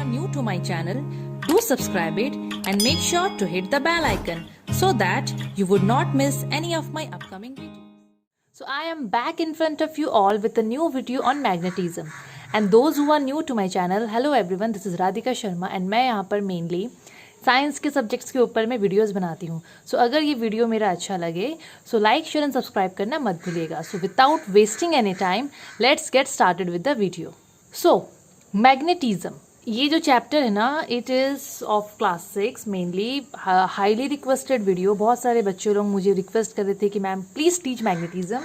are new to my channel, do subscribe it and make sure to hit the bell icon so that you would not miss any of my upcoming videos. So I am back in front of you all with a new video on magnetism. And those who are new to my channel, hello everyone, this is Radhika Sharma and मैं यहाँ पर mainly science के subjects के ऊपर मैं videos बनाती हूँ. सो अगर ये वीडियो मेरा अच्छा लगे so like share and subscribe करना मत भूलिएगा. So without wasting any time let's get started with the video. So magnetism, ये जो चैप्टर है ना, it is of class 6 mainly. Highly requested video. बहुत सारे बच्चे लोग मुझे रिक्वेस्ट कर रहे थे कि मैम प्लीज़ टीच मैग्नेटिज्म.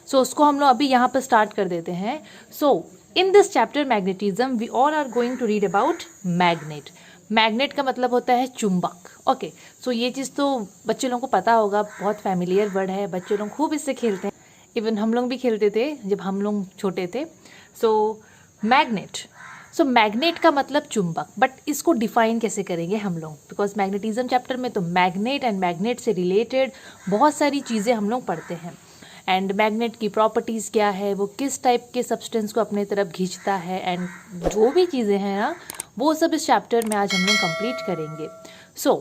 सो उसको हम लोग अभी यहाँ पर स्टार्ट कर देते हैं. So in this chapter magnetism we all are going to read about magnet. Magnet का मतलब होता है चुंबक. ओके, सो ये चीज़ तो बच्चे लोगों को पता होगा, बहुत फैमिलियर वर्ड है, बच्चे लोग खूब इससे खेलते हैं. इवन हम लोग भी खेलते थे जब हम लोग छोटे थे. सो मैग्नेट, सो मैग्नेट का मतलब चुंबक. बट इसको डिफाइन कैसे करेंगे हम लोग, बिकॉज मैग्नेटिज्म चैप्टर में तो मैग्नेट एंड मैग्नेट से रिलेटेड बहुत सारी चीज़ें हम लोग पढ़ते हैं. एंड मैग्नेट की प्रॉपर्टीज़ क्या है, वो किस टाइप के सब्सटेंस को अपने तरफ खींचता है, एंड जो भी चीज़ें हैं ना वो सब इस चैप्टर में आज हम लोग कंप्लीट करेंगे. So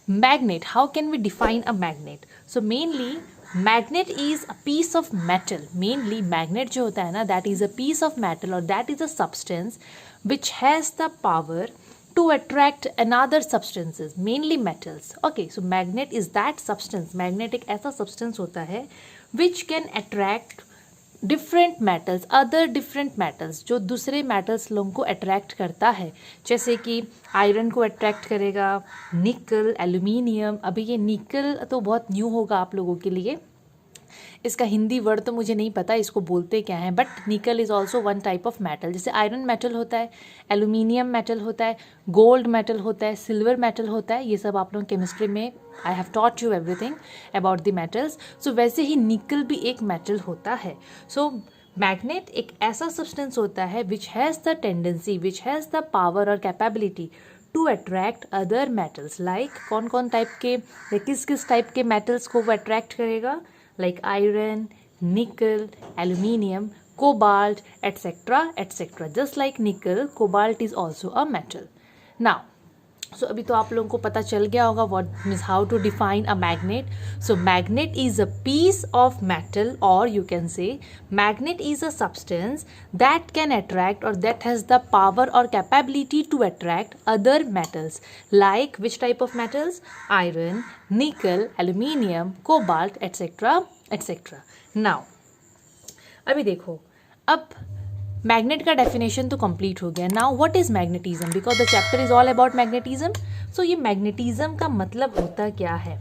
magnet, how can we define a magnet. So mainly magnet is a piece of metal. Mainly magnet जो होता है ना, that is a piece of metal और that is a substance which has the power to attract another substances, mainly metals. Okay, so magnet is that substance. Magnet एक ऐसा substance होता है which can attract different metals, other different metals, जो दूसरे metals लोगों को attract करता है. जैसे कि आयरन को attract करेगा, निकल, एल्यूमिनियम. अभी ये निकल तो बहुत न्यू होगा आप लोगों के लिए, इसका हिंदी वर्ड तो मुझे नहीं पता इसको बोलते क्या है, बट निकल is also one type of metal. जैसे आयरन मेटल होता है, एल्यूमिनियम मेटल होता है, गोल्ड मेटल होता है, सिल्वर मेटल होता है. ये सब आप लोग केमिस्ट्री में I have taught you everything about the metals. So वैसे ही निकल भी एक मेटल होता है. सो मैग्नेट एक ऐसा सब्सटेंस होता है which has the tendency, which has the power और capability to attract other metals. Like कौन कौन टाइप के या किस किस टाइप के मेटल्स को वो अट्रैक्ट करेगा, like iron, nickel, aluminium, cobalt, etc., etc. Just like nickel, cobalt is also a metal. Now, so अभी तो आप लोगों को पता चल गया होगा what means how to define a magnet. So magnet is a piece of metal, or you can say magnet is a substance that can attract or that has the power or capability to attract other metals. Like which type of metals? Iron, nickel, aluminium, cobalt, etc., etc. Now अभी देखो, अब magnet का definition तो complete हो गया. Now what is magnetism, because the chapter is all about magnetism. So ये magnetism का मतलब होता क्या है.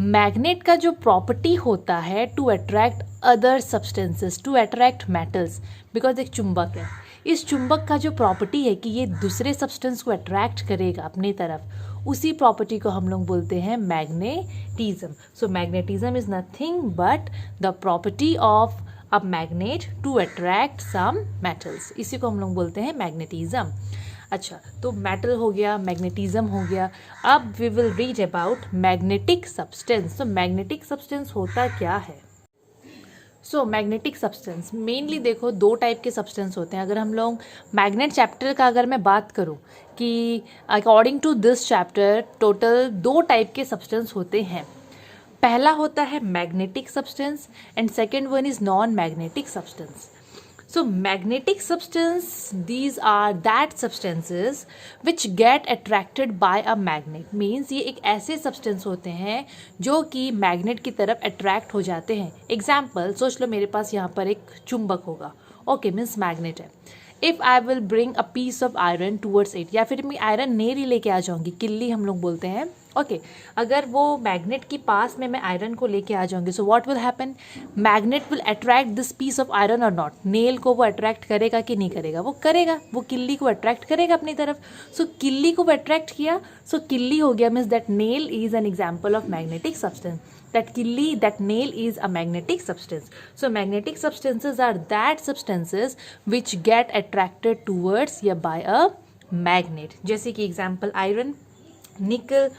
मैग्नेट का जो प्रॉपर्टी होता है to attract other substances, to attract metals, because एक चुंबक है. इस चुंबक का जो प्रॉपर्टी है कि ये दूसरे सब्सटेंस को अट्रैक्ट करेगा अपनी तरफ, उसी प्रॉपर्टी को हम लोग बोलते हैं magnetism. So magnetism is nothing but the property of a magnet to attract some metals. इसी को हम लोग बोलते हैं मैग्नेटिज्म. अच्छा, तो मेटल हो गया, मैग्नेटिज्म हो गया. अब we will read about magnetic substance. तो मैग्नेटिक सब्सटेंस होता क्या है. सो मैग्नेटिक सब्सटेंस मेनली देखो दो टाइप के सब्सटेंस होते हैं. अगर हम लोग मैग्नेट चैप्टर का अगर मैं बात करूं कि according to this chapter total दो टाइप के सब्सटेंस होते हैं. पहला होता है magnetic substance and second one is non magnetic substance. So magnetic substance, these are that substances which get attracted by a magnet. Means ये एक ऐसे substance होते हैं जो कि मैग्नेट की तरफ अट्रैक्ट हो जाते हैं. एग्जाम्पल सोच लो, मेरे पास यहाँ पर एक चुंबक होगा. ओके, मीन्स मैग्नेट है. If I will bring a piece of iron towards it, या फिर मैं आयरन नेर ही लेके आ जाऊँगी, किल्ली हम लोग बोलते हैं. ओके, अगर वो मैग्नेट के पास में मैं आयरन को लेके आ जाऊंगी, so what will happen, magnet will attract this piece of iron और नॉट. नेल को वो अट्रैक्ट करेगा कि नहीं करेगा, वो करेगा, वो किल्ली को अट्रैक्ट करेगा अपनी तरफ. सो किल्ली को वो अट्रैक्ट किया, सो किल्ली हो गया. Means that nail is an example of magnetic substance. that killi, that nail is a magnetic substance. So magnetic substances are that substances which get attracted towards या by a magnet. जैसे कि example iron, nickel,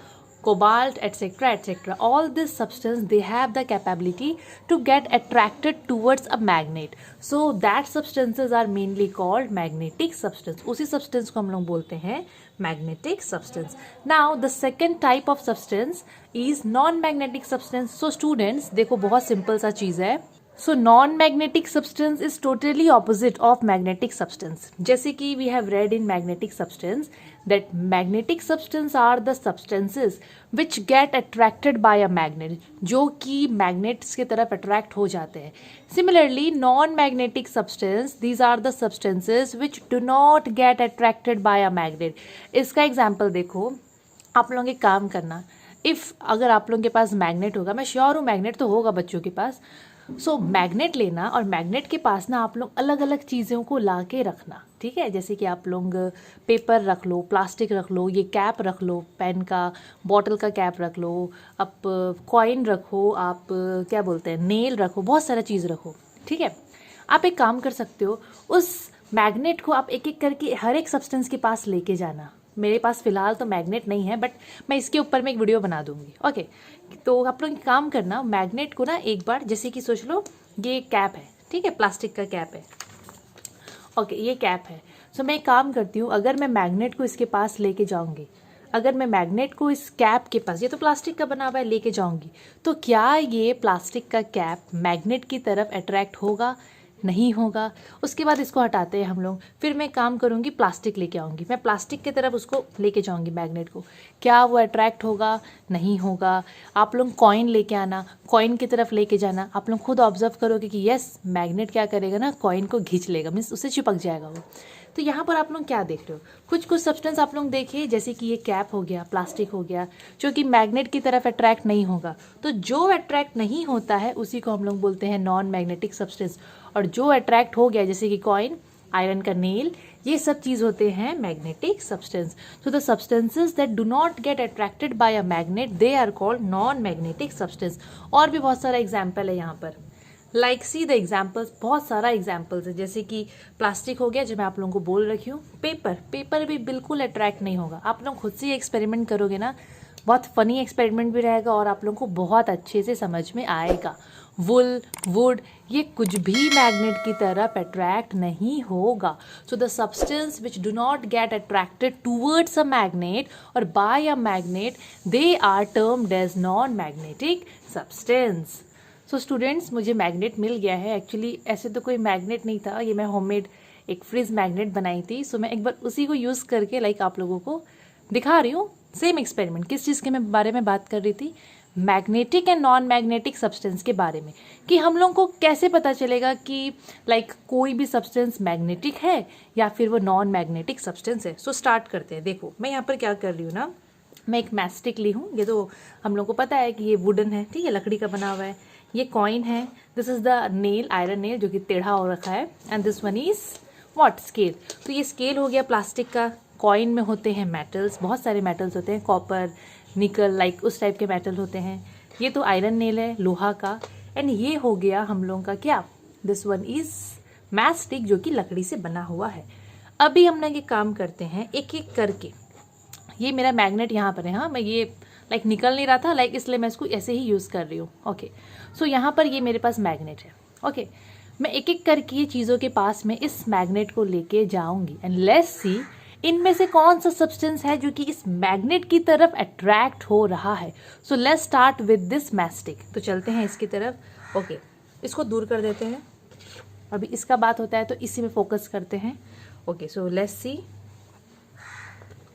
cobalt, etc., etc. All this substance, they have the capability to get attracted towards a magnet. So that substances are mainly called magnetic substance. उसी substance को हम लोग बोलते हैं magnetic substance. Now the second type of substance is non-magnetic substance. So students, देखो बहुत simple सा चीज़ है. So non-magnetic substance is totally opposite of magnetic substance. जैसे कि we have read in magnetic substance that magnetic substance are the substances which get attracted by a magnet, जो कि magnets के तरफ attract हो जाते हैं. Similarly, non-magnetic substance, these are the substances which do not get attracted by a magnet. इसका example देखो, आप लोग एक काम करना, if अगर आप लोगों के पास magnet होगा, मैं श्योर हूँ magnet तो होगा बच्चों के पास. सो मैग्नेट लेना और मैग्नेट के पास ना आप लोग अलग अलग चीज़ों को ला के रखना, ठीक है. जैसे कि आप लोग पेपर रख लो, प्लास्टिक रख लो, ये कैप रख लो, पेन का, बॉटल का कैप रख लो, आप कॉइन रखो, आप क्या बोलते हैं, नेल रखो, बहुत सारा चीज़ रखो, ठीक है. आप एक काम कर सकते हो, उस मैग्नेट को आप एक एक करके हर एक सब्सटेंस के पास लेके जाना. मेरे पास फ़िलहाल तो मैग्नेट नहीं है, बट मैं इसके ऊपर में एक वीडियो बना दूंगी. ओके, तो आप लोग काम करना, मैग्नेट को ना एक बार, जैसे कि सोच लो ये कैप है, ठीक है, प्लास्टिक का कैप है. ओके, ये कैप है. सो मैं एक काम करती हूँ, अगर मैं मैग्नेट को इसके पास लेके जाऊँगी, अगर मैं मैग्नेट को इस कैप के पास, ये तो प्लास्टिक का बना हुआ है, लेके जाऊँगी, तो क्या ये प्लास्टिक का कैप मैग्नेट की तरफ अट्रैक्ट होगा? नहीं होगा. उसके बाद इसको हटाते हैं हम लोग. फिर मैं काम करूँगी, प्लास्टिक लेके आऊँगी, मैं प्लास्टिक की तरफ उसको लेके जाऊँगी मैग्नेट को. क्या वो अट्रैक्ट होगा? नहीं होगा. आप लोग कॉइन लेके आना, कॉइन की तरफ लेके जाना, आप लोग खुद ऑब्जर्व करोगे कि यस, मैग्नेट क्या करेगा ना, कॉइन को खींच लेगा, मीन्स उससे चिपक जाएगा वो. तो यहाँ पर आप लोग क्या देख रहे हो, कुछ कुछ सब्सटेंस आप लोग देखिए, जैसे कि ये कैप हो गया, प्लास्टिक हो गया, जो कि मैग्नेट की तरफ अट्रैक्ट नहीं होगा. तो जो अट्रैक्ट नहीं होता है उसी को हम लोग बोलते हैं नॉन मैग्नेटिक सब्सटेंस, और जो अट्रैक्ट हो गया, जैसे कि कॉइन, आयरन का नेल, ये सब चीज़ होते हैं magnetic substance. So the substances that do not get attracted by a magnet, they are called non magnetic substance. और भी बहुत सारा एग्जाम्पल है यहाँ पर, लाइक सी द एग्जाम्पल्स, बहुत सारा एग्जाम्पल्स है. जैसे कि प्लास्टिक हो गया, जो मैं आप लोगों को बोल रखी हूँ. पेपर भी बिल्कुल अट्रैक्ट नहीं होगा. आप लोग खुद से एक्सपेरिमेंट करोगे ना, बहुत फनी एक्सपेरिमेंट भी रहेगा और आप लोगों को बहुत अच्छे से समझ में आएगा. वुल, वुड, ये कुछ भी मैग्नेट की तरफ अट्रैक्ट नहीं होगा. So the substance which do not get attracted towards a magnet और by a magnet, they are termed as non magnetic substance. So students, मुझे मैग्नेट मिल गया है. एक्चुअली ऐसे तो कोई मैग्नेट नहीं था, ये मैं होममेड एक फ्रिज मैग्नेट बनाई थी. सो मैं एक बार उसी को यूज़ करके लाइक आप लोगों को दिखा रही हूँ. सेम एक्सपेरिमेंट, किस चीज़ के मैं बारे में बात कर रही थी, magnetic and non magnetic substance के बारे में, कि हम लोग को कैसे पता चलेगा कि लाइक कोई भी सब्सटेंस मैग्नेटिक है या फिर वो नॉन मैग्नेटिक सब्सटेंस है. सो स्टार्ट करते हैं. देखो मैं यहाँ पर क्या कर रही हूँ ना, मैं एक मैस्टिक ली हूँ. ये तो हम लोग को पता है कि ये वुडन है, ठीक है, लकड़ी का बना हुआ है. ये कॉइन है, this is the nail, iron nail, जो कि टेढ़ा हो रखा है. And this one is what, scale. तो ये स्केल हो गया प्लास्टिक का. कॉइन में होते हैं मेटल्स, बहुत सारे मेटल्स होते हैं, कॉपर, निकल, लाइक उस टाइप के मेटल होते हैं. ये तो आयरन नेल है, लोहा का. एंड ये हो गया हम लोगों का क्या, दिस वन इज़ मैस्टिक, जो कि लकड़ी से बना हुआ है. अभी हम लोग ये काम करते हैं एक एक करके. ये मेरा मैग्नेट यहाँ पर है, हाँ, मैं ये लाइक निकल नहीं रहा था लाइक, इसलिए मैं इसको ऐसे ही यूज़ कर रही हूँ. ओके, सो यहाँ पर ये मेरे पास मैग्नेट है. ओके, मैं एक एक करके ये चीज़ों के पास में इस मैग्नेट को लेके जाऊंगी. एंड लेट्स सी इनमें से कौन सा सब्सटेंस है जो कि इस मैग्नेट की तरफ अट्रैक्ट हो रहा है. So let's start with this mastic. तो चलते हैं इसकी तरफ. ओके, इसको दूर कर देते हैं. अभी इसका बात होता है तो इसी में फोकस करते हैं. Okay, so let's see.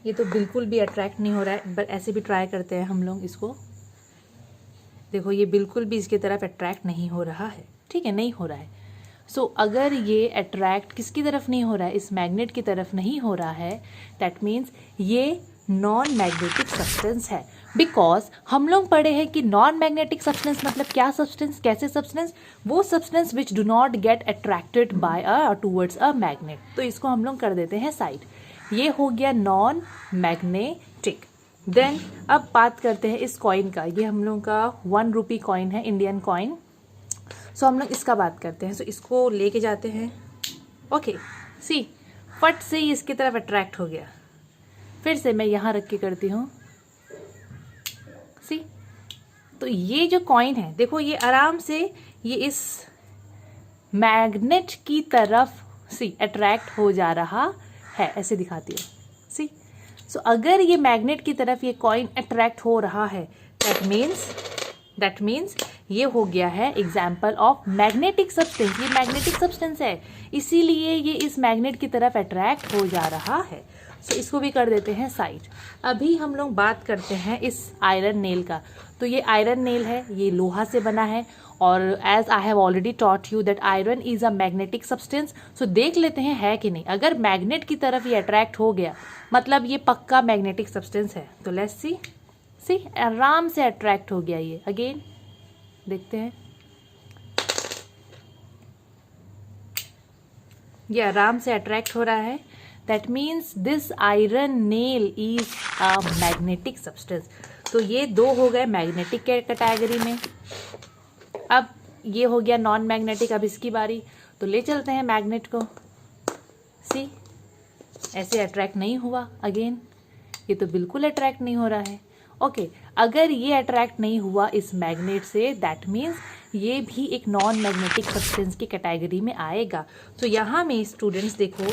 ये तो बिल्कुल भी अट्रैक्ट नहीं हो रहा है, बट ऐसे भी ट्राई करते हैं हम लोग इसको. देखो ये बिल्कुल भी इसकी तरफ अट्रैक्ट नहीं हो रहा है, ठीक है, नहीं हो रहा है. सो अगर ये अट्रैक्ट किसकी तरफ नहीं हो रहा है, इस मैग्नेट की तरफ नहीं हो रहा है, दैट मीन्स ये नॉन मैग्नेटिक सब्सटेंस है. बिकॉज हम लोग पढ़े हैं कि नॉन मैग्नेटिक सब्सटेंस मतलब क्या सब्सटेंस, कैसे सब्सटेंस, वो substance which do not get attracted bye towards a magnet. तो इसको हम लोग कर देते हैं साइड. ये हो गया नॉन मैग्नेटिक. देन अब बात करते हैं इस कॉइन का. ये हम लोग का 1 रुपी कॉइन है, इंडियन कॉइन. सो हम लोग इसका बात करते हैं. सो इसको लेके जाते हैं. ओके, सी, फट से ही इसकी तरफ अट्रैक्ट हो गया. फिर से मैं यहाँ रख के करती हूँ. सी। तो ये जो कॉइन है देखो, ये आराम से ये इस मैग्नेट की तरफ सी अट्रैक्ट हो जा रहा है, ऐसे दिखाती है सी। सो अगर ये मैग्नेट की तरफ ये कॉइन अट्रैक्ट हो रहा है, दैट मीन्स ये हो गया है एग्जाम्पल ऑफ मैग्नेटिक सब्सटेंस। ये मैग्नेटिक सब्सटेंस है, इसीलिए ये इस मैग्नेट की तरफ अट्रैक्ट हो जा रहा है। सो इसको भी कर देते हैं साइड। अभी हम लोग बात करते हैं इस आयरन नेल का। तो ये आयरन नेल है, ये लोहा से बना है, और as I have already taught you that iron is a magnetic substance. So देख लेते हैं है कि नहीं। अगर मैग्नेट की तरफ ये अट्रैक्ट हो गया मतलब ये पक्का मैग्नेटिक सब्सटेंस है। तो लेट्स सी आराम से अट्रैक्ट हो गया ये। अगेन देखते हैं, ये आराम से अट्रैक्ट हो रहा है। That means this iron nail is a magnetic substance. तो ये दो हो गए मैग्नेटिक के कैटेगरी में। अब ये हो गया नॉन मैग्नेटिक। अब इसकी बारी, तो ले चलते हैं मैग्नेट को। सी ऐसे अट्रैक्ट नहीं हुआ। अगेन ये तो बिल्कुल अट्रैक्ट नहीं हो रहा है। ओके, अगर ये अट्रैक्ट नहीं हुआ इस मैग्नेट से, दैट मीन्स ये भी एक नॉन मैग्नेटिक सब्सटेंस की कैटेगरी में आएगा। तो यहाँ में स्टूडेंट्स देखो,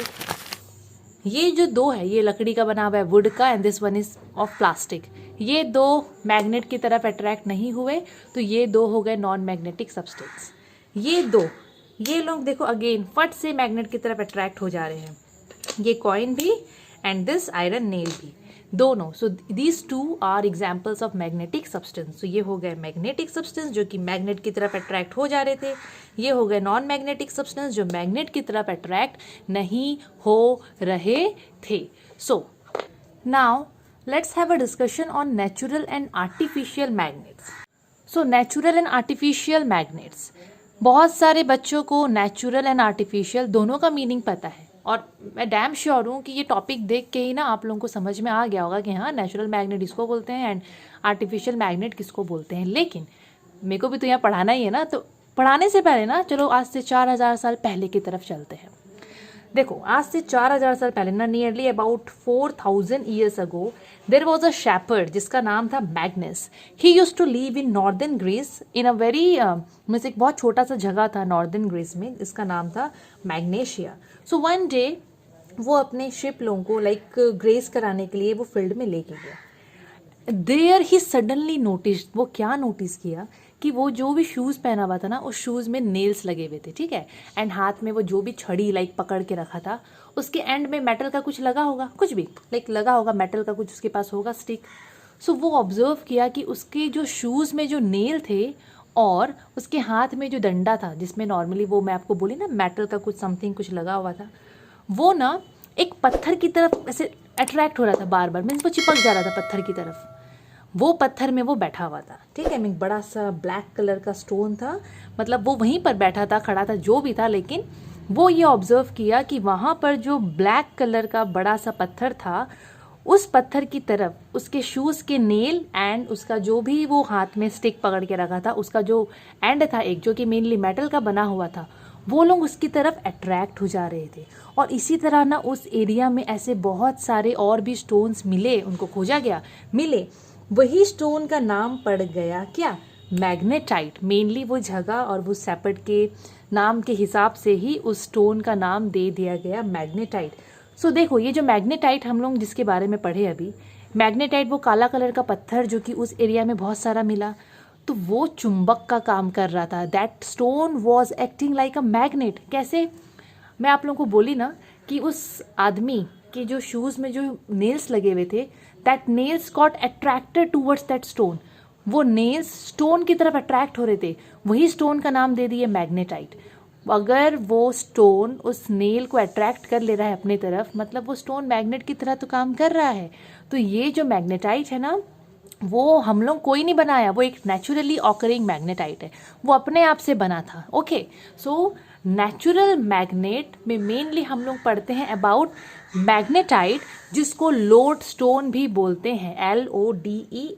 ये जो दो है ये लकड़ी का बना हुआ है, वुड का, and this one is of plastic. ये दो मैग्नेट की तरफ अट्रैक्ट नहीं हुए, तो ये दो हो गए नॉन मैग्नेटिक सब्सटेंस। ये दो, ये लोग देखो अगेन फट से मैग्नेट की तरफ अट्रैक्ट हो जा रहे हैं, ये कॉइन भी एंड दिस आयरन नेल भी, दोनों। So these two are examples of magnetic substance. तो ये हो गए मैग्नेटिक सब्सटेंस जो कि मैग्नेट की तरफ अट्रैक्ट हो जा रहे थे। ये हो गए नॉन मैग्नेटिक सब्सटेंस जो मैग्नेट की तरफ अट्रैक्ट नहीं हो रहे थे। सो now let's have a discussion on natural and artificial magnets. So natural and artificial magnets, बहुत सारे बच्चों को नेचुरल एंड आर्टिफिशियल दोनों का मीनिंग पता है, और मैं डैम श्योर हूँ कि ये टॉपिक देख के ही ना आप लोगों को समझ में आ गया होगा कि हाँ नेचुरल मैग्नेट इसको बोलते हैं एंड आर्टिफिशियल मैग्नेट किसको बोलते हैं। लेकिन मेरे को भी तो यहाँ पढ़ाना ही है ना, तो पढ़ाने से पहले ना चलो आज से 4000 साल पहले की तरफ चलते हैं। देखो आज से 4000 साल पहले ना, nearly about 4000 years ago, there was a shepherd जिसका नाम था Magnus. He used to live in northern Greece in a very means एक बहुत छोटा सा जगह था नॉर्दर्न ग्रीस में, इसका नाम था मैग्नेशिया। सो वन डे वो अपने शिप लोगों को लाइक ग्रेस कराने के लिए वो फील्ड में लेके गया। देयर ही सडनली नोटिस, वो क्या नोटिस किया कि वो जो भी शूज़ पहना हुआ था ना, उस शूज़ में नेल्स लगे हुए थे, ठीक है, एंड हाथ में वो जो भी छड़ी लाइक पकड़ के रखा था उसके एंड में मेटल का कुछ लगा होगा, कुछ भी लाइक लगा होगा मेटल का कुछ उसके पास होगा स्टिक। सो वो ऑब्जर्व किया कि उसके जो शूज़ में जो नेल थे और उसके हाथ में जो डंडा था जिसमें नॉर्मली वो मैं आपको बोली ना मेटल का कुछ समथिंग कुछ लगा हुआ था, वो ना एक पत्थर की तरफ ऐसे अट्रैक्ट हो रहा था बार बार, मीन्स वो चिपक जा रहा था पत्थर की तरफ। वो पत्थर में वो बैठा हुआ था, ठीक है, एक बड़ा सा ब्लैक कलर का स्टोन था, मतलब वो वहीं पर बैठा था, खड़ा था, जो भी था, लेकिन वो ये ऑब्जर्व किया कि वहाँ पर जो ब्लैक कलर का बड़ा सा पत्थर था, उस पत्थर की तरफ उसके शूज़ के नेल एंड उसका जो भी वो हाथ में स्टिक पकड़ के रखा था उसका जो एंड था एक, जो कि मेनली मेटल का बना हुआ था, वो लोग उसकी तरफ अट्रैक्ट हो जा रहे थे। और इसी तरह ना उस एरिया में ऐसे बहुत सारे और भी स्टोन्स मिले, उनको खोजा गया, मिले। वही स्टोन का नाम पड़ गया क्या, मैग्नेटाइट। मेनली वो जगह और वो शेपर्ड के नाम के हिसाब से ही उस स्टोन का नाम दे दिया गया मैग्नेटाइट। सो देखो ये जो मैग्नेटाइट हम लोग जिसके बारे में पढ़े अभी, मैग्नेटाइट वो काला कलर का पत्थर जो कि उस एरिया में बहुत सारा मिला, तो वो चुंबक का काम कर रहा था। That stone was acting like a magnet. कैसे, मैं आप लोगों को बोली ना कि उस आदमी के जो शूज़ में जो नेल्स लगे हुए थे, that nails got attracted towards that stone. वो नेल्स स्टोन की तरफ अट्रैक्ट हो रहे थे, वही स्टोन का नाम दे दिए मैग्नेटाइट। अगर वो स्टोन उस नेल को अट्रैक्ट कर ले रहा है अपनी तरफ, मतलब वो स्टोन मैग्नेट की तरह तो काम कर रहा है। तो ये जो मैग्नेटाइट है ना, वो हम लोग कोई नहीं बनाया, वो एक नेचुरली ऑकरिंग मैग्नेटाइट है, वो अपने आप से बना था। ओके, सो नेचुरल मैग्नेट में मेनली हम लोग पढ़ते हैं अबाउट मैग्नेटाइट, जिसको लोड स्टोन भी बोलते हैं, LODESTONE।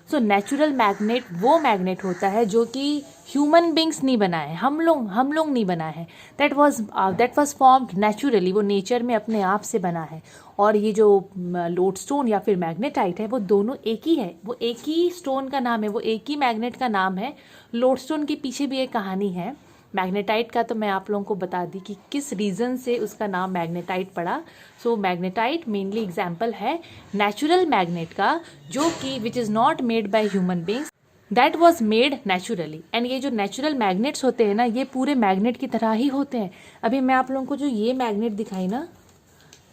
सो नेचुरल मैग्नेट वो मैग्नेट होता है जो कि ह्यूमन बींग्स नहीं बनाए, हम लोग नहीं बनाए हैं। दैट वाज फॉर्म्ड नेचुरली, वो नेचर में अपने आप से बना है। और ये जो लोडस्टोन या फिर मैग्नेटाइट है वो दोनों एक ही है, वो एक ही स्टोन का नाम है, वो एक ही मैग्नेट का नाम है। लोडस्टोन के पीछे भी एक कहानी है। मैग्नेटाइट का तो मैं आप लोगों को बता दी कि किस रीज़न से उसका नाम मैग्नेटाइट पड़ा। सो मैग्नेटाइट मेनली एग्जाम्पल है नेचुरल मैग्नेट का, जो कि which is not made by human beings, that was made naturally. And ये जो नेचुरल मैग्नेट्स होते हैं ना, ये पूरे मैग्नेट की तरह ही होते हैं। अभी मैं आप लोगों को जो ये मैग्नेट दिखाई ना,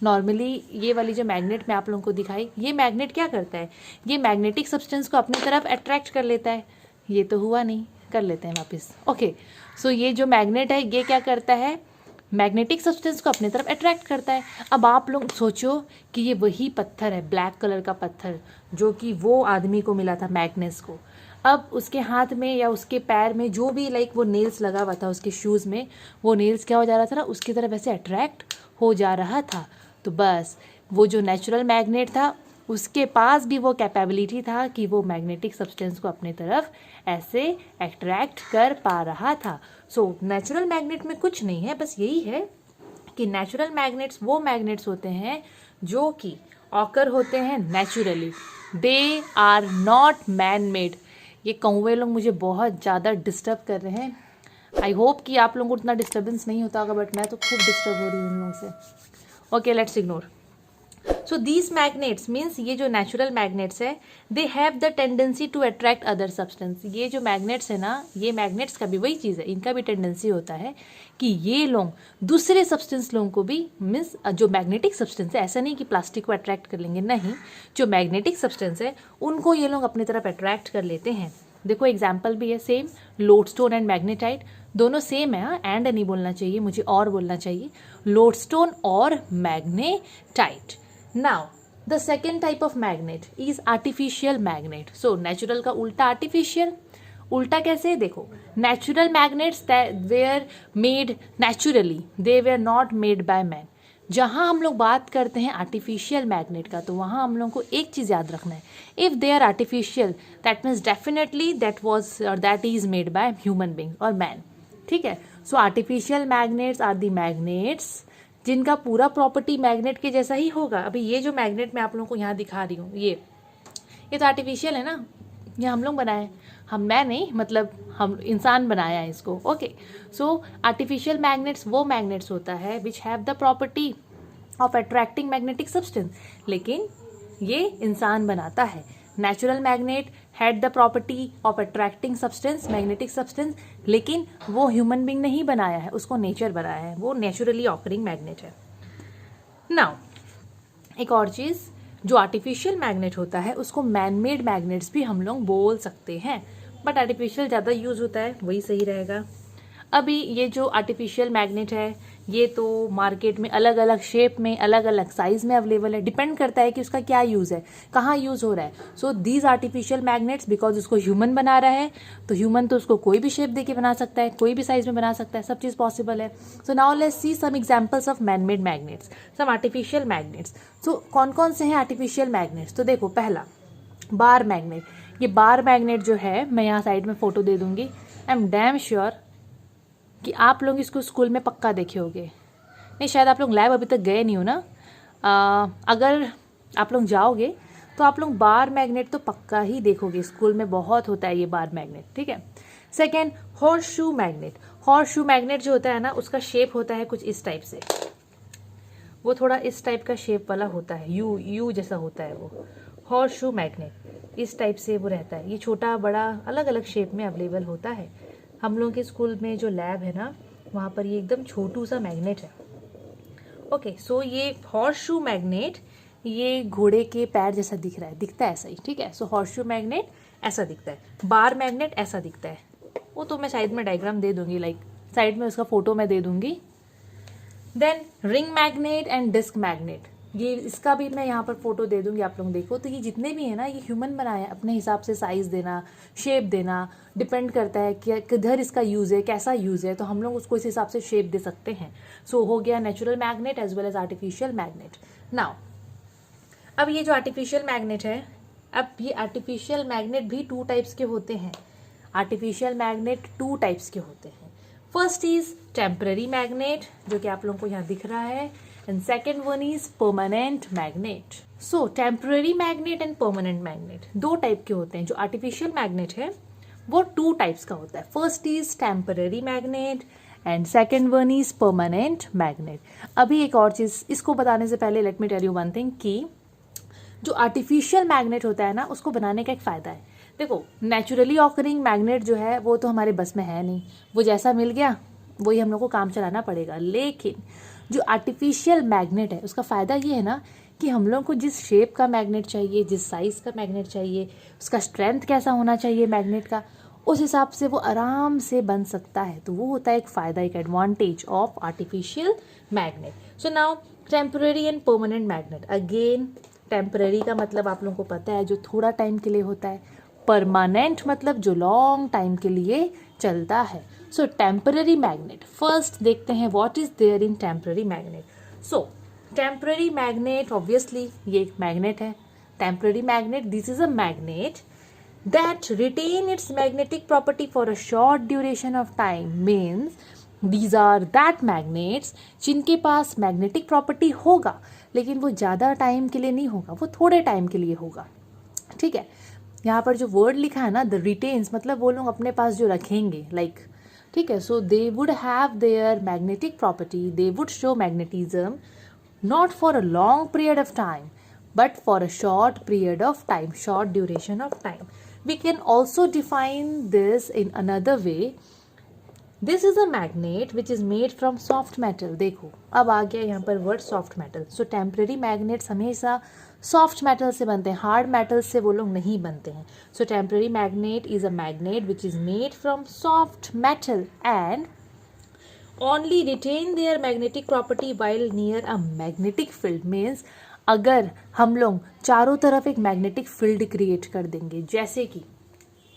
नॉर्मली ये वाली जो मैग्नेट मैं आप लोगों को दिखाई, ये मैग्नेट क्या करता है, ये मैग्नेटिक सब्सटेंस को अपनी तरफ अट्रैक्ट कर लेता है। ये तो हुआ नहीं, कर लेते हैं वापस। ओके, सो ये जो मैग्नेट है ये क्या करता है, मैग्नेटिक सब्सटेंस को अपनी तरफ अट्रैक्ट करता है। अब आप लोग सोचो कि ये वही पत्थर है, ब्लैक कलर का पत्थर, जो कि वो आदमी को मिला था, मैग्नेस को। अब उसके हाथ में या उसके पैर में जो भी लाइक वो नेल्स लगा हुआ था उसके शूज़ में, वो नेल्स क्या हो जा रहा था ना, उसकी तरफ ऐसे अट्रैक्ट हो जा रहा था। तो बस वो जो नेचुरल मैग्नेट था उसके पास भी वो कैपेबिलिटी था कि वो मैग्नेटिक सब्सटेंस को अपने तरफ ऐसे अट्रैक्ट कर पा रहा था। सो नेचुरल मैग्नेट में कुछ नहीं है, बस यही है कि नेचुरल मैग्नेट्स वो मैग्नेट्स होते हैं जो कि ऑकर होते हैं naturally, they are not man made. ये कौवे लोग मुझे बहुत ज़्यादा डिस्टर्ब कर रहे हैं। आई होप कि आप लोगों को उतना डिस्टर्बेंस नहीं होता होगा, बट मैं तो खूब डिस्टर्ब हो रही हूँ इन लोगों से। Okay, let's ignore. So these magnets means ये जो नेचुरल मैग्नेट्स है, they have the tendency to attract other substance. ये जो मैग्नेट्स है ना, ये मैग्नेट्स का भी वही चीज़ है, इनका भी टेंडेंसी होता है कि ये लोग दूसरे सब्सटेंस लोगों को भी, मीन्स जो मैग्नेटिक सब्सटेंस है, ऐसा नहीं कि प्लास्टिक को अट्रैक्ट कर लेंगे, नहीं, जो मैग्नेटिक सब्सटेंस है उनको ये लोग अपनी तरफ अट्रैक्ट कर लेते हैं। देखो एग्जाम्पल भी है सेम, लोडस्टोन एंड मैग्नेटाइट दोनों सेम है। हाँ, एंड नहीं बोलना चाहिए, मुझे और बोलना चाहिए, लोडस्टोन और magnetite. Now, the second type of magnet is artificial magnet. So, natural का उल्टा artificial. उल्टा कैसे, देखो, natural magnets that were made naturally, they were not made by man. जहाँ हम लोग बात करते हैं आर्टिफिशियल मैग्नेट का, तो वहाँ हम लोग को एक चीज़ याद रखना है, if they are artificial that means definitely that is made by human being और मैन। ठीक है, so artificial magnets are the magnets जिनका पूरा प्रॉपर्टी मैग्नेट के जैसा ही होगा। अभी ये जो मैग्नेट मैं आप लोगों को यहाँ दिखा रही हूँ, ये तो आर्टिफिशियल है ना, ये हम लोग बनाए, मैं नहीं, मतलब हम इंसान बनाया है इसको। ओके, सो आर्टिफिशियल मैग्नेट्स वो मैग्नेट्स होता है which have the property of attracting magnetic substance, लेकिन ये इंसान बनाता है। Natural magnet had the property of attracting substance, magnetic substance, लेकिन वो ह्यूमन बींग नहीं बनाया है, उसको नेचर बनाया है, वो नेचुरली ऑकरिंग मैग्नेट है। नाउ एक और चीज़, जो आर्टिफिशियल मैग्नेट होता है उसको मैन मेड मैग्नेट्स भी हम लोग बोल सकते हैं, बट आर्टिफिशियल ज़्यादा यूज़ होता है, वही सही रहेगा। अभी ये जो आर्टिफिशियल मैग्नेट है ये तो मार्केट में अलग अलग शेप में, अलग अलग साइज़ में अवेलेबल है, डिपेंड करता है कि उसका क्या यूज़ है, कहाँ यूज़ हो रहा है। So these artificial magnets, because उसको ह्यूमन बना रहा है, तो ह्यूमन तो उसको कोई भी शेप दे के बना सकता है, कोई भी साइज़ में बना सकता है, सब चीज़ पॉसिबल है। So now let's see some examples of man made magnets, some artificial magnets. So कौन कौन से हैं आर्टिफिशियल मैग्नेट्स, तो देखो, पहला बार मैग्नेट। ये बार मैग्नेट जो है, मैं यहाँ साइड में फ़ोटो दे दूँगी, आई एम डैम श्योर कि आप लोग इसको स्कूल में पक्का देखे होंगे। नहीं, शायद आप लोग लैब अभी तक गए नहीं हो ना। अगर आप लोग जाओगे तो आप लोग बार मैग्नेट तो पक्का ही देखोगे, स्कूल में बहुत होता है ये बार मैग्नेट। ठीक है, second horse shoe magnet. Horse shoe magnet जो होता है ना, उसका शेप होता है कुछ इस टाइप से, वो थोड़ा इस टाइप का शेप वाला होता है, यू जैसा होता है वो हॉर्स शू मैग्नेट, इस टाइप से वो रहता है। ये छोटा बड़ा अलग अलग शेप में अवेलेबल होता है। हम लोगों के स्कूल में जो लैब है ना, वहाँ पर ये एकदम छोटू सा मैग्नेट है। ओके, सो ये हॉर्स शू मैग्नेट, ये घोड़े के पैर जैसा दिख रहा है, दिखता है ऐसा ही। ठीक है, सो हॉर्स शू मैग्नेट ऐसा दिखता है, बार मैग्नेट ऐसा दिखता है। वो तो मैं साइड में डायग्राम दे दूंगी, लाइक साइड में उसका फोटो मैं दे दूंगी। Then ring magnet and disc magnet, ये इसका भी मैं यहाँ पर फोटो दे दूंगी, आप लोग देखो। तो ये जितने भी है ना, ये ह्यूमन बनाए हैं, अपने हिसाब से साइज देना, शेप देना, डिपेंड करता है कि किधर इसका यूज़ है, कैसा यूज़ है, तो हम लोग उसको इस हिसाब से शेप दे सकते हैं। सो हो गया natural magnet as well as artificial magnet. Now अब ये जो आर्टिफिशियल मैग्नेट है अब ये आर्टिफिशियल मैग्नेट भी 2 टाइप्स के होते हैं। आर्टिफिशियल मैग्नेट 2 टाइप्स के होते हैं। फर्स्ट इज टेम्पररी मैग्नेट, जो कि आप लोगों को यहाँ दिख रहा है, and second one is permanent magnet. So temporary magnet and permanent magnet 2 type के होते हैं। जो आर्टिफिशियल मैग्नेट है वो 2 टाइप्स का होता है। First is temporary magnet and second one is permanent magnet. अभी एक और चीज इसको बताने से पहले let me tell you one thing कि जो आर्टिफिशियल मैग्नेट होता है ना, उसको बनाने का एक फायदा है। देखो, नेचुरली ऑकरिंग मैग्नेट जो है वो तो हमारे बस में है नहीं, वो जैसा मिल गया वही हम लोग को काम चलाना पड़ेगा। लेकिन जो आर्टिफिशियल मैग्नेट है उसका फायदा ये है ना कि हम लोग को जिस शेप का मैग्नेट चाहिए, जिस साइज का मैग्नेट चाहिए, उसका स्ट्रेंथ कैसा होना चाहिए मैग्नेट का, उस हिसाब से वो आराम से बन सकता है। तो वो होता है एक फायदा, एक advantage of artificial magnet. So now temporary and permanent magnet. Again temporary का मतलब आप लोगों को पता है जो थोड़ा टाइम के लिए होता है, परमानेंट मतलब जो लॉन्ग टाइम के लिए चलता है। सो टेम्पररी मैग्नेट, फर्स्ट देखते हैं what is there in temporary magnet. So temporary magnet obviously ये एक मैग्नेट है। Temporary magnet, this is a magnet that retain its magnetic property for a short duration of time, means these are that magnets जिनके पास magnetic property होगा लेकिन वो ज़्यादा time के लिए नहीं होगा, वो थोड़े टाइम के लिए होगा। ठीक है, यहाँ पर जो वर्ड लिखा है ना, द रिटेन्स, मतलब वो लोग अपने पास जो रखेंगे, लाइक ठीक है, so they would have their magnetic property, they would show magnetism not for a long period of time but for a short period of time, short duration of time. We can also define this in another way. This is a magnet which is made from soft metal. देखो अब आ गया यहाँ पर word soft metal. So temporary magnets हमेशा soft metal से बनते हैं, hard metal से वो लोग नहीं बनते हैं. So temporary magnet is a magnet which is made from soft metal and only retain their magnetic property while near a magnetic field. Means अगर हम लोग चारों तरफ एक मैग्नेटिक फील्ड क्रिएट कर देंगे, जैसे कि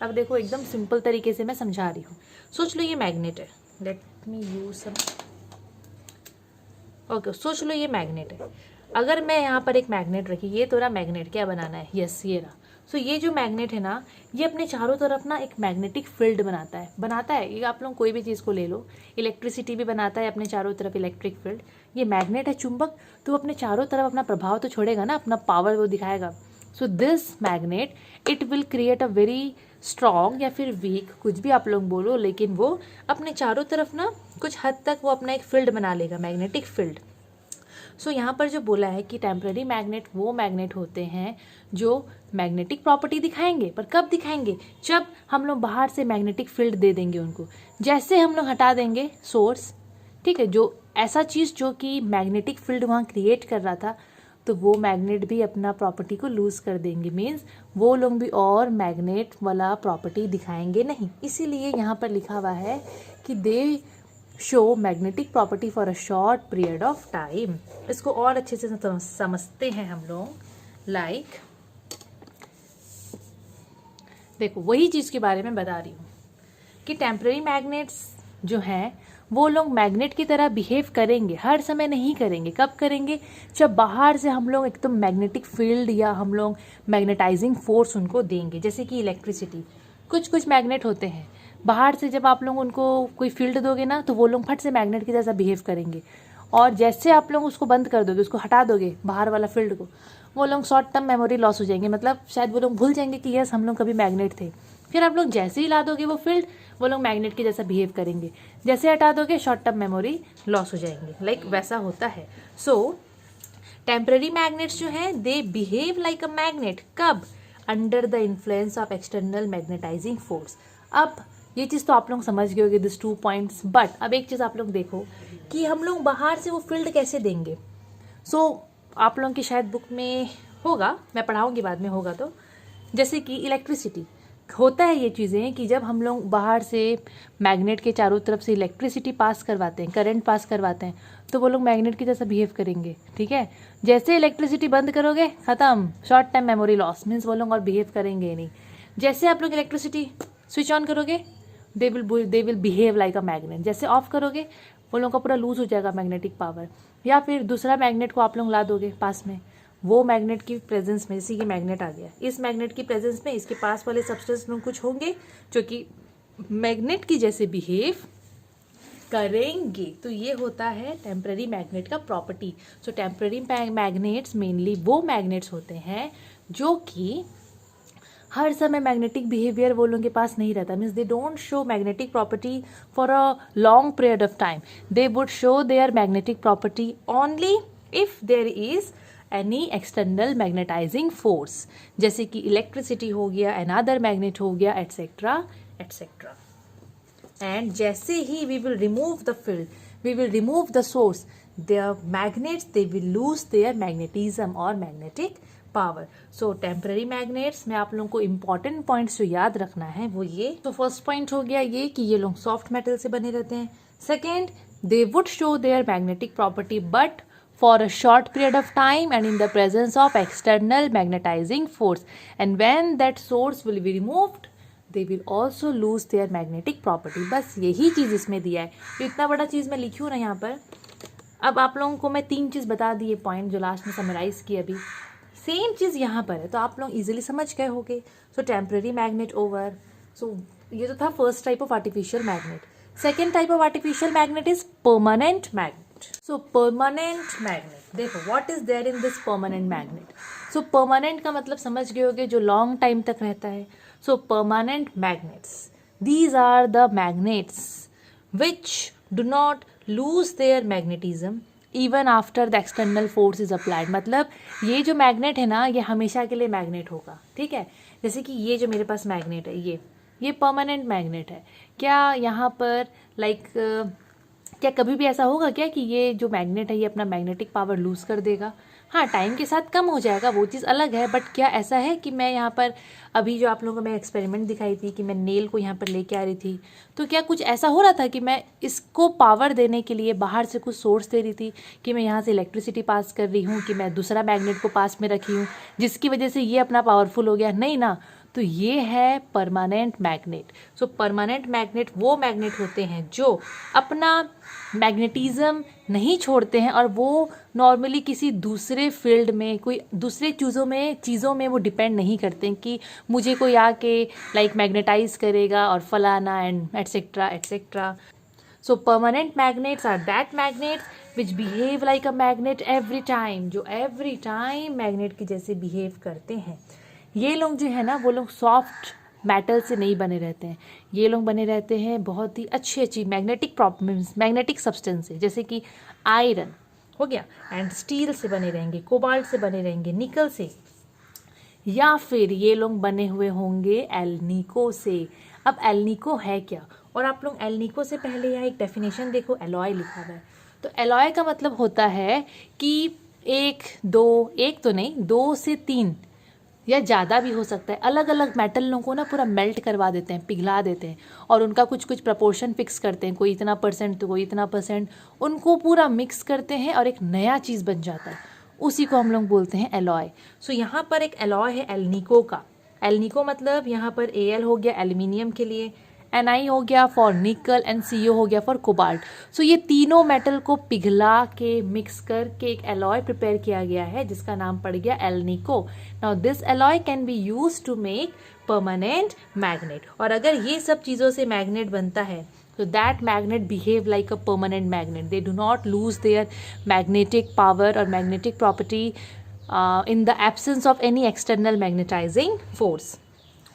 अब देखो एकदम सिंपल तरीके से मैं समझा रही हूँ। सोच लो ये मैग्नेट है, let me use some, okay, सोच लो ये मैग्नेट है। अगर मैं यहाँ पर एक मैग्नेट रखी, ये तो रहा मैग्नेट, क्या बनाना है, यस ये रहा। सो ये जो मैग्नेट है ना, ये अपने चारों तरफ ना एक मैग्नेटिक फील्ड बनाता है। ये आप लोग कोई भी चीज़ को ले लो, इलेक्ट्रिसिटी भी बनाता है अपने चारों तरफ इलेक्ट्रिक फील्ड। ये मैग्नेट है चुंबक, तो अपने चारों तरफ अपना प्रभाव तो छोड़ेगा ना, अपना पावर वो दिखाएगा। So this magnet it will create a very strong या फिर वीक, कुछ भी आप लोग बोलो, लेकिन वो अपने चारों तरफ ना कुछ हद तक वो अपना एक फील्ड बना लेगा, मैग्नेटिक फील्ड। सो यहाँ पर जो बोला है कि टेम्पररी मैग्नेट वो मैग्नेट होते हैं जो मैग्नेटिक प्रॉपर्टी दिखाएंगे, पर कब दिखाएंगे, जब हम लोग बाहर से मैग्नेटिक फील्ड दे देंगे उनको। जैसे हम लोग हटा देंगे सोर्स, ठीक है, जो ऐसा चीज़ जो कि मैग्नेटिक फील्ड वहाँ क्रिएट कर रहा था, तो वो मैग्नेट भी अपना प्रॉपर्टी को लूज़ कर देंगे। मीन्स वो लोग भी और मैग्नेट वाला प्रॉपर्टी दिखाएंगे नहीं। इसीलिए यहाँ पर लिखा हुआ है कि दे show magnetic property for a short period of time. इसको और अच्छे से समझते हैं हम लोग। लाइक देखो वही चीज़ के बारे में बता रही हूँ कि टेम्पररी मैग्नेट्स जो हैं वो लोग मैग्नेट की तरह बिहेव करेंगे, हर समय नहीं करेंगे। कब करेंगे, जब बाहर से हम लोग एकदम मैग्नेटिक फील्ड या हम लोग मैग्नेटाइजिंग फोर्स उनको देंगे। जैसे कि इलेक्ट्रिसिटी, कुछ मैग्नेट होते हैं, बाहर से जब आप लोग उनको कोई फील्ड दोगे ना, तो वो लोग फट से मैग्नेट की जैसा बिहेव करेंगे। और जैसे आप लोग उसको बंद कर दोगे, उसको हटा दोगे बाहर वाला फील्ड को, वो लोग शॉर्ट टर्म मेमोरी लॉस हो जाएंगे। मतलब शायद वो लोग भूल जाएंगे कि यस हम लोग कभी मैग्नेट थे। फिर आप लोग जैसे ही ला दोगे वो फील्ड, वो लोग मैग्नेट की जैसा बिहेव करेंगे। जैसे हटा दोगे शॉर्ट टर्म मेमोरी लॉस हो जाएंगे। लाइक वैसा होता है। सो टेम्पररी मैग्नेट्स जो हैं they behave like a magnet. कब, under the influence of external magnetising force. अब ये चीज़ तो आप लोग समझ गए होंगे, दिस 2 पॉइंट्स। बट अब एक चीज़ आप लोग देखो कि हम लोग बाहर से वो फील्ड कैसे देंगे। सो आप लोगों की शायद बुक में होगा, मैं पढ़ाऊंगी बाद में होगा तो, जैसे कि इलेक्ट्रिसिटी होता है। ये चीज़ें कि जब हम लोग बाहर से मैग्नेट के चारों तरफ से इलेक्ट्रिसिटी पास करवाते हैं, करंट पास करवाते हैं, तो वो लोग मैग्नेट की जैसा बिहेव करेंगे। ठीक है, जैसे इलेक्ट्रिसिटी बंद करोगे खत्म, short time memory loss. Means वो लोग और बिहेव करेंगे नहीं। जैसे आप लोग इलेक्ट्रिसिटी स्विच ऑन करोगे, they will behave like a magnet. जैसे ऑफ करोगे वो लोगों का पूरा लूज हो जाएगा मैग्नेटिक पावर। या फिर दूसरा मैग्नेट को आप लोग ला दोगे पास में, वो मैग्नेट की प्रेजेंस में, जैसे ये मैग्नेट आ गया, इस मैग्नेट की प्रेजेंस में इसके पास वाले सब्सटेंस में कुछ होंगे जो कि मैग्नेट की जैसे बिहेव करेंगे, तो ये होता है टेम्पररी मैग्नेट का प्रॉपर्टी। सो टेम्पररी मैग्नेट्स मेनली वो मैग्नेट्स होते हैं जो कि हर समय मैग्नेटिक बिहेवियर वो लोगों के पास नहीं रहता, means they don't show magnetic property for a long period of time, they would show their magnetic property only if there is any external magnetising force, जैसे कि इलेक्ट्रिसिटी हो गया, अनदर मैग्नेट हो गया, एटसेट्रा एटसेट्रा। And जैसे ही we will remove the field, we will remove the source, their magnets, they will lose their magnetism or magnetic power. So temporary magnets में आप लोगों को important points जो याद रखना है वो ये, तो first point हो गया ये कि ये लोग soft metal से बने रहते हैं। Second, they would show their magnetic property but for a short period of time and in the presence of external magnetizing force, and when that source will be removed they will also lose their magnetic property। बस यही चीज़ इसमें दिया है, तो इतना बड़ा चीज़ मैं लिखी हूँ ना यहाँ पर। अब आप लोगों को मैं 3 चीज़ बता दी, पॉइंट जो लास्ट में समराइज किया, अभी सेम चीज़ यहाँ पर है, तो आप लोग इजीली समझ गए होंगे। So temporary magnet over, so ये तो था first type of artificial magnet. Second type of artificial magnet is permanent magnet. So permanent magnet, देखो what is there in this permanent magnet. So permanent का मतलब समझ गए होंगे, जो लॉन्ग टाइम तक रहता है। So permanent magnets, these are the magnets which do not lose their magnetism even after the external force is applied। मतलब ये जो मैग्नेट है ना, ये हमेशा के लिए मैग्नेट होगा, ठीक है। जैसे कि ये जो मेरे पास मैग्नेट है, ये परमानेंट मैग्नेट है। क्या यहाँ पर क्या कभी भी ऐसा होगा क्या कि ये जो मैग्नेट है ये अपना मैग्नेटिक पावर लूज कर देगा? हाँ, टाइम के साथ कम हो जाएगा, वो चीज़ अलग है, बट क्या ऐसा है कि मैं यहाँ पर अभी जो आप लोगों को मैं एक्सपेरिमेंट दिखाई थी कि मैं नेल को यहाँ पर लेके आ रही थी, तो क्या कुछ ऐसा हो रहा था कि मैं इसको पावर देने के लिए बाहर से कुछ सोर्स दे रही थी, कि मैं यहाँ से इलेक्ट्रिसिटी पास कर रही हूँ, कि मैं दूसरा मैग्नेट को पास में रखी हूँ जिसकी वजह से ये अपना पावरफुल हो गया? नहीं ना। तो ये है permanent magnet. So permanent magnet वो मैग्नेट होते हैं जो अपना मैग्नेटिज्म नहीं छोड़ते हैं, और वो नॉर्मली किसी दूसरे फील्ड में, कोई दूसरे चीज़ों में वो डिपेंड नहीं करते हैं कि मुझे कोई आके मैग्नेटाइज करेगा और फलाना and etcetera etcetera. So permanent magnets are that magnets which behave like a magnet every time, जो एवरी टाइम मैग्नेट की जैसे बिहेव करते हैं। ये लोग जो है ना, वो लोग सॉफ्ट मेटल से नहीं बने रहते हैं, ये लोग बने रहते हैं बहुत ही अच्छी मैग्नेटिक प्रॉपर्टीज, मैग्नेटिक सब्सटेंस से, जैसे कि आयरन हो गया, एंड स्टील से बने रहेंगे, कोबाल्ट से बने रहेंगे, निकल से, या फिर ये लोग बने हुए होंगे एल्निको से। अब एल्निको है क्या? और आप लोग एल्निको से पहले यहाँ एक डेफिनेशन देखो, एलॉय लिखा हुआ है। तो एलॉय का मतलब होता है कि एक तो नहीं, 2 से 3 या ज़्यादा भी हो सकता है, अलग अलग मेटल लोगों को ना पूरा मेल्ट करवा देते हैं, पिघला देते हैं, और उनका कुछ प्रपोर्शन फिक्स करते हैं, कोई इतना परसेंट तो कोई इतना परसेंट, उनको पूरा मिक्स करते हैं और एक नया चीज़ बन जाता है, उसी को हम लोग बोलते हैं एलॉय। सो यहाँ पर एक एलॉय है एल्निको का। एल्निको मतलब यहाँ पर Al हो गया एल्यूमिनियम के लिए, Ni हो गया फॉर निकल, एंड CO हो गया फॉर कोबाल्ट। सो ये तीनों मेटल को पिघला के मिक्स करके एक एलॉय प्रिपेयर किया गया है जिसका नाम पड़ गया alnico. Now this alloy can be used to make permanent magnet. और अगर ये सब चीज़ों से मैग्नेट बनता है तो that magnet behave like a permanent magnet, they do not lose their magnetic power और magnetic property in the absence of any external magnetising force.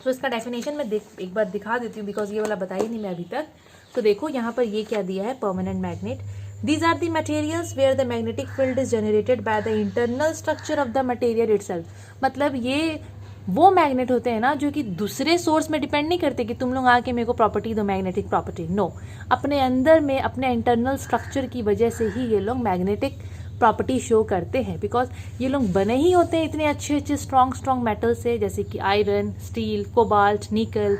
तो इसका डेफिनेशन मैं एक बार दिखा देती हूँ, बिकॉज ये वाला बताई नहीं मैं अभी तक। तो देखो यहाँ पर ये क्या दिया है, permanent magnet, these are the materials where the magnetic field is generated by the internal structure of the material itself. मतलब ये वो मैग्नेट होते हैं ना जो कि दूसरे सोर्स में डिपेंड नहीं करते कि तुम लोग आके मेरे को प्रॉपर्टी दो, मैग्नेटिक प्रॉपर्टी, नो, अपने अंदर में अपने इंटरनल स्ट्रक्चर की वजह से ही ये लोग मैग्नेटिक प्रॉपर्टी शो करते हैं, बिकॉज ये लोग बने ही होते हैं इतने अच्छे स्ट्रॉन्ग मेटल से, जैसे कि आयरन, स्टील, कोबाल्ट, निकल,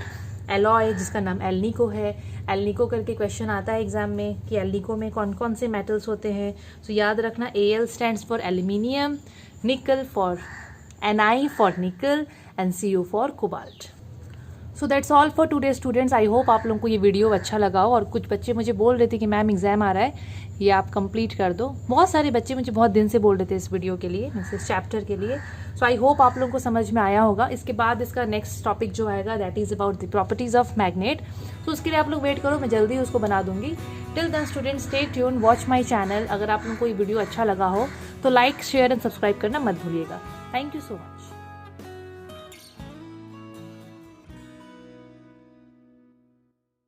एलॉय जिसका नाम एल्निको है। एल्निको करके क्वेश्चन आता है एग्जाम में कि एल्निको में कौन कौन से मेटल्स होते हैं। सो याद रखना, Al स्टैंड्स फॉर एल्यूमिनियम, निकल फॉर Ni फॉर निकल, and CO for cobalt. So that's all for today students. I hope आप लोगों को ये वीडियो अच्छा लगा हो। और कुछ बच्चे मुझे बोल रहे थे कि मैम एग्जाम आ रहा है, ये आप कंप्लीट कर दो। बहुत सारे बच्चे मुझे बहुत दिन से बोल रहे थे इस वीडियो के लिए, इस चैप्टर के लिए। सो आई होप आप लोगों को समझ में आया होगा। इसके बाद इसका नेक्स्ट टॉपिक जो आएगा that is about the properties of magnet. तो उसके लिए आप लोग वेट करो, मैं जल्दी उसको बना दूंगी। Till then students stay tune, watch my channel. अगर आप लोगों को ये वीडियो अच्छा लगा हो तो लाइक शेयर एंड सब्सक्राइब करना मत भूलिएगा। Thank you so much.